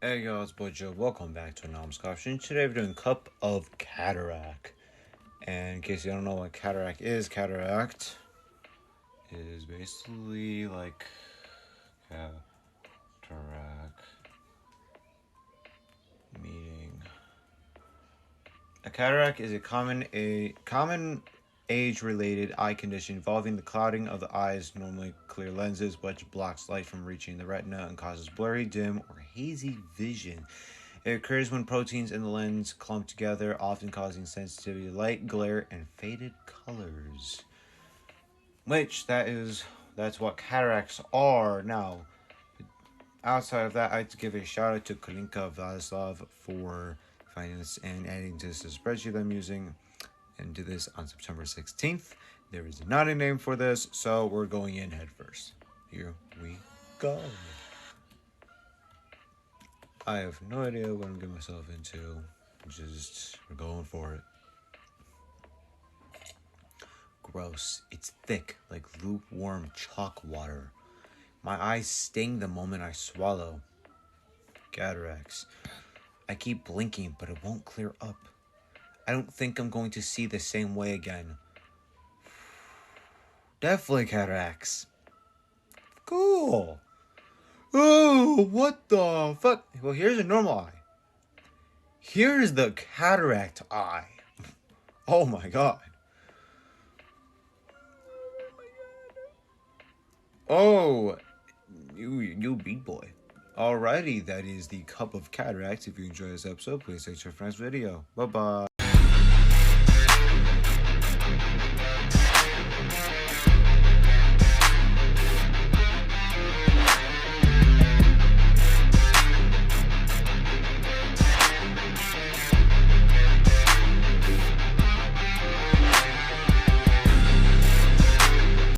Hey y'all, it's Boy Joe. Welcome back to Anomalous. Today we're doing Cup of Cataract. And in case you don't know what Cataract is basically like Cataract meeting. A cataract is a common age-related eye condition involving the clouding of the eyes, normally clear lenses, which blocks light from reaching the retina and causes blurry, dim, or hazy vision. It occurs when proteins in the lens clump together, often causing sensitivity to light, glare, and faded colors. That's what cataracts are. Now, outside of that, I'd like to give a shout out to Kalinka Vladislav for finding this and adding this to the spreadsheet I'm using, and do this on September 16th. There is not a name for this, so we're going in head first. Here we go. I have no idea what I'm getting myself into. We're going for it. Gross. It's thick, like lukewarm chalk water. My eyes sting the moment I swallow. Cataracts. I keep blinking, but it won't clear up. I don't think I'm going to see the same way again. Definitely cataracts. Cool. Oh, what the fuck? Well, here's a normal eye. Here's the cataract eye. Oh my god. Oh, you big boy. Alrighty, that is the Cup of Cataracts. If you enjoyed this episode, please like your friend's video. Bye-bye.